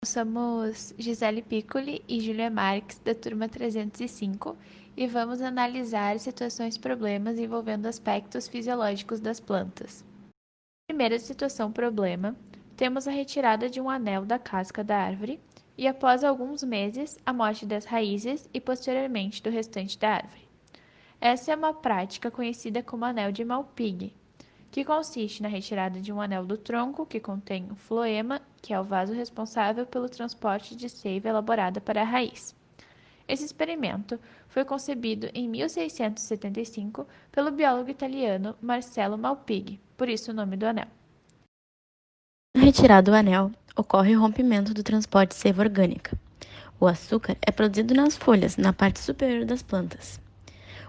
Somos Gisele Piccoli e Júlia Marques, da turma 305, e vamos analisar situações problemas envolvendo aspectos fisiológicos das plantas. Primeira situação problema, temos a retirada de um anel da casca da árvore e, após alguns meses, a morte das raízes e, posteriormente, do restante da árvore. Essa é uma prática conhecida como anel de Malpighi, que consiste na retirada de um anel do tronco que contém o floema, que é o vaso responsável pelo transporte de seiva elaborada para a raiz. Esse experimento foi concebido em 1675 pelo biólogo italiano Marcello Malpighi, por isso o nome do anel. Retirado o anel, ocorre o rompimento do transporte de seiva orgânica. O açúcar é produzido nas folhas, na parte superior das plantas.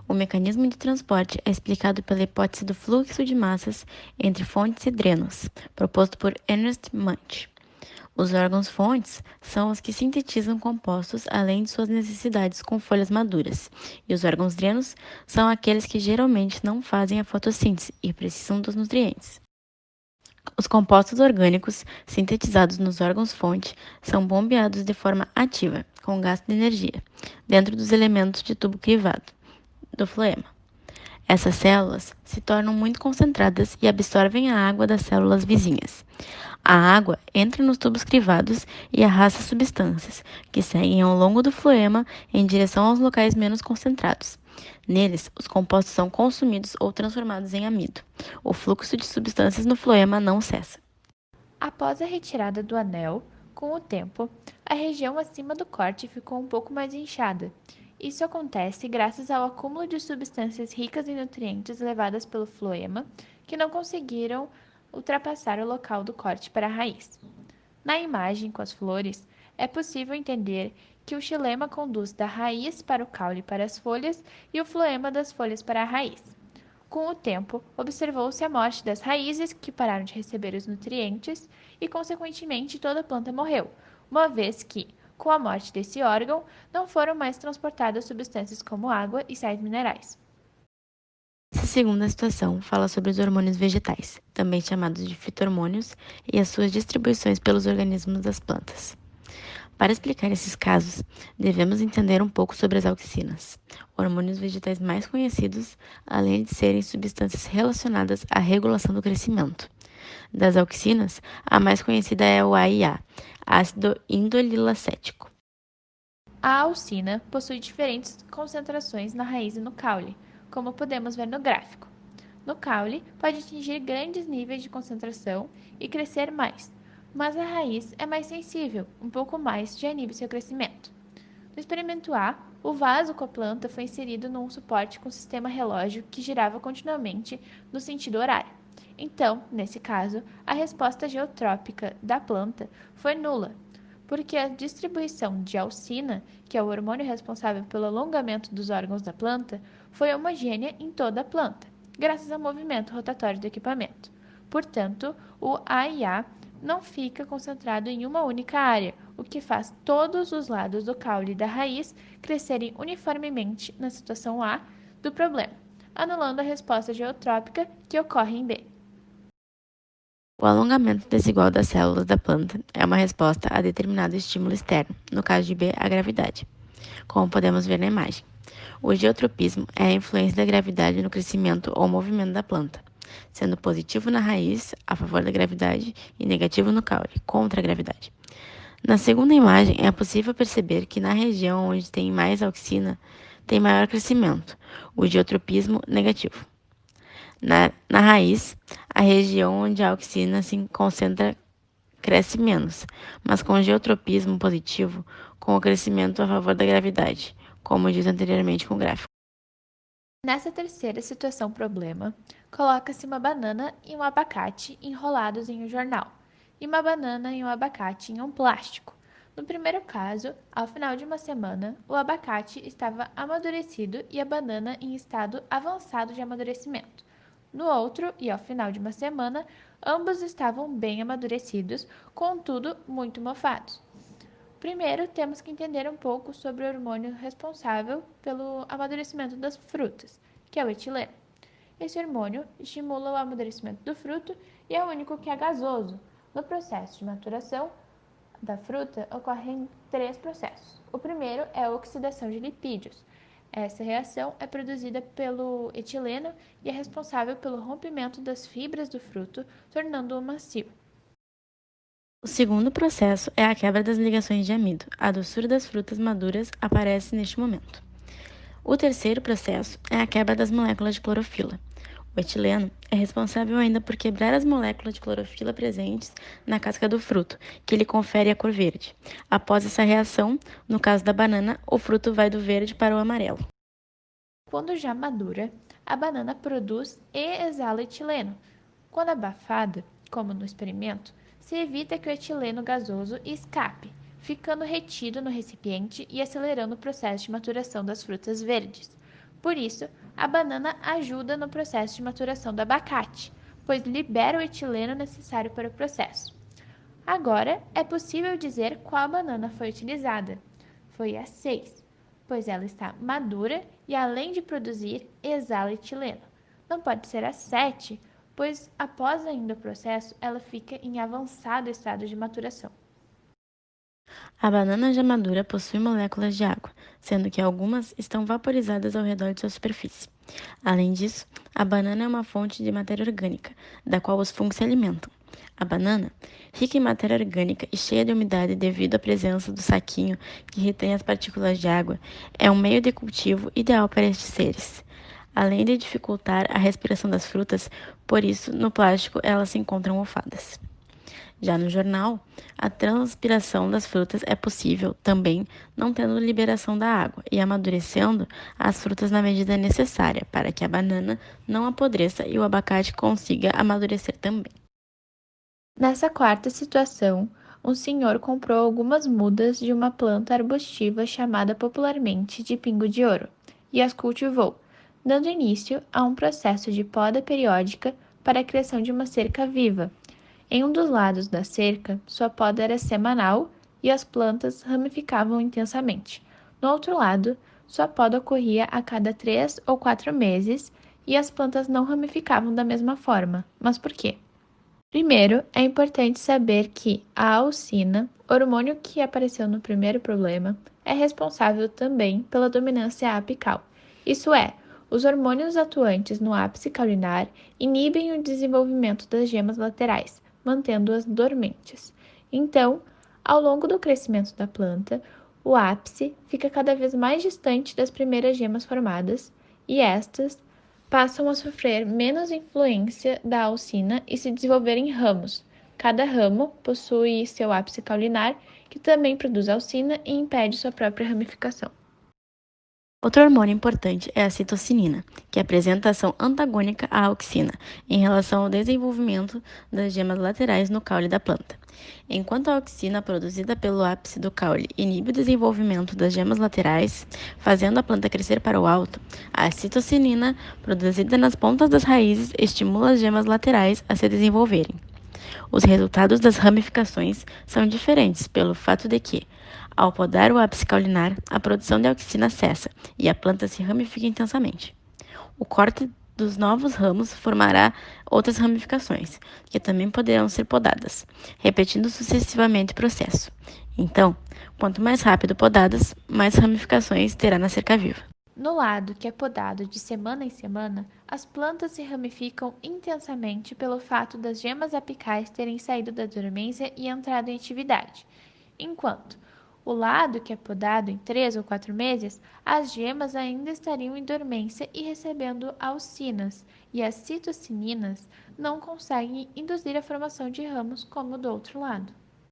O mecanismo de transporte é explicado pela hipótese do fluxo de massas entre fontes e drenos, proposto por Ernest Munch. Os órgãos-fontes são os que sintetizam compostos além de suas necessidades com folhas maduras, e os órgãos-drenos são aqueles que geralmente não fazem a fotossíntese e precisam dos nutrientes. Os compostos orgânicos sintetizados nos órgãos-fonte são bombeados de forma ativa, com gasto de energia, dentro dos elementos de tubo crivado do floema. Essas células se tornam muito concentradas e absorvem a água das células vizinhas. A água entra nos tubos crivados e arrasta substâncias, que seguem ao longo do floema em direção aos locais menos concentrados. Neles, os compostos são consumidos ou transformados em amido. O fluxo de substâncias no floema não cessa. Após a retirada do anel, com o tempo, a região acima do corte ficou um pouco mais inchada. Isso acontece graças ao acúmulo de substâncias ricas em nutrientes levadas pelo floema, que não conseguiram ultrapassar o local do corte para a raiz. Na imagem com as flores, é possível entender que o xilema conduz da raiz para o caule para as folhas e o floema das folhas para a raiz. Com o tempo, observou-se a morte das raízes, que pararam de receber os nutrientes, e, consequentemente, toda a planta morreu, uma vez que, com a morte desse órgão, não foram mais transportadas substâncias como água e sais minerais. Essa segunda situação fala sobre os hormônios vegetais, também chamados de fito-hormônios, e as suas distribuições pelos organismos das plantas. Para explicar esses casos, devemos entender um pouco sobre as auxinas, hormônios vegetais mais conhecidos, além de serem substâncias relacionadas à regulação do crescimento. Das auxinas, a mais conhecida é o AIA, ácido indolilacético. A auxina possui diferentes concentrações na raiz e no caule, como podemos ver no gráfico. No caule, pode atingir grandes níveis de concentração e crescer mais, mas a raiz é mais sensível, um pouco mais já inibe seu crescimento. No experimento A, o vaso com a planta foi inserido num suporte com sistema relógio que girava continuamente no sentido horário. Então, nesse caso, a resposta geotrópica da planta foi nula, porque a distribuição de alcina, que é o hormônio responsável pelo alongamento dos órgãos da planta, foi homogênea em toda a planta, graças ao movimento rotatório do equipamento. Portanto, o AIA não fica concentrado em uma única área, o que faz todos os lados do caule da raiz crescerem uniformemente na situação A do problema, anulando a resposta geotrópica que ocorre em B. O alongamento desigual das células da planta é uma resposta a determinado estímulo externo, no caso de B, a gravidade, como podemos ver na imagem. O geotropismo é a influência da gravidade no crescimento ou movimento da planta, sendo positivo na raiz, a favor da gravidade, e negativo no caule, contra a gravidade. Na segunda imagem, é possível perceber que na região onde tem mais auxina, tem maior crescimento, o geotropismo negativo. Na raiz, a região onde a auxina se concentra cresce menos, mas com geotropismo positivo, com o crescimento a favor da gravidade, como dito anteriormente com o gráfico. Nessa terceira situação problema, coloca-se uma banana e um abacate enrolados em um jornal, e uma banana e um abacate em um plástico. No primeiro caso, ao final de uma semana, o abacate estava amadurecido e a banana em estado avançado de amadurecimento. No outro, e ao final de uma semana, ambos estavam bem amadurecidos, contudo muito mofados. Primeiro, temos que entender um pouco sobre o hormônio responsável pelo amadurecimento das frutas, que é o etileno. Esse hormônio estimula o amadurecimento do fruto e é o único que é gasoso. No processo de maturação, da fruta ocorrem 3 processos. O primeiro é a oxidação de lipídios. Essa reação é produzida pelo etileno e é responsável pelo rompimento das fibras do fruto, tornando-o macio. O segundo processo é a quebra das ligações de amido. A doçura das frutas maduras aparece neste momento. O terceiro processo é a quebra das moléculas de clorofila. O etileno é responsável ainda por quebrar as moléculas de clorofila presentes na casca do fruto, que lhe confere a cor verde. Após essa reação, no caso da banana, o fruto vai do verde para o amarelo. Quando já madura, a banana produz e exala etileno. Quando abafada, como no experimento, se evita que o etileno gasoso escape, ficando retido no recipiente e acelerando o processo de maturação das frutas verdes. Por isso, a banana ajuda no processo de maturação do abacate, pois libera o etileno necessário para o processo. Agora, é possível dizer qual banana foi utilizada. Foi a 6, pois ela está madura e, além de produzir, exala etileno. Não pode ser a 7, pois após ainda o processo, ela fica em avançado estado de maturação. A banana já madura possui moléculas de água, sendo que algumas estão vaporizadas ao redor de sua superfície. Além disso, a banana é uma fonte de matéria orgânica, da qual os fungos se alimentam. A banana, rica em matéria orgânica e cheia de umidade devido à presença do saquinho que retém as partículas de água, é um meio de cultivo ideal para estes seres. Além de dificultar a respiração das frutas, por isso, no plástico elas se encontram mofadas. Já no jornal, a transpiração das frutas é possível também não tendo liberação da água e amadurecendo as frutas na medida necessária para que a banana não apodreça e o abacate consiga amadurecer também. Nessa quarta situação, um senhor comprou algumas mudas de uma planta arbustiva chamada popularmente de pingo de ouro e as cultivou, dando início a um processo de poda periódica para a criação de uma cerca viva. Em um dos lados da cerca, sua poda era semanal e as plantas ramificavam intensamente. No outro lado, sua poda ocorria a cada 3 ou 4 meses e as plantas não ramificavam da mesma forma. Mas por quê? Primeiro, é importante saber que a auxina, hormônio que apareceu no primeiro problema, é responsável também pela dominância apical. Isso é, os hormônios atuantes no ápice caulinar inibem o desenvolvimento das gemas laterais, mantendo-as dormentes. Então, ao longo do crescimento da planta, o ápice fica cada vez mais distante das primeiras gemas formadas e estas passam a sofrer menos influência da auxina e se desenvolver em ramos. Cada ramo possui seu ápice caulinar, que também produz auxina e impede sua própria ramificação. Outro hormônio importante é a citocinina, que apresenta ação antagônica à auxina em relação ao desenvolvimento das gemas laterais no caule da planta. Enquanto a auxina produzida pelo ápice do caule inibe o desenvolvimento das gemas laterais, fazendo a planta crescer para o alto, a citocinina, produzida nas pontas das raízes, estimula as gemas laterais a se desenvolverem. Os resultados das ramificações são diferentes pelo fato de que, ao podar o ápice caulinar, a produção de auxina cessa e a planta se ramifica intensamente. O corte dos novos ramos formará outras ramificações, que também poderão ser podadas, repetindo sucessivamente o processo. Então, quanto mais rápido podadas, mais ramificações terá na cerca viva. No lado que é podado de semana em semana, as plantas se ramificam intensamente pelo fato das gemas apicais terem saído da dormência e entrado em atividade, enquanto o lado que é podado em 3 ou 4 meses, as gemas ainda estariam em dormência e recebendo auxinas, e as citocininas não conseguem induzir a formação de ramos como do outro lado.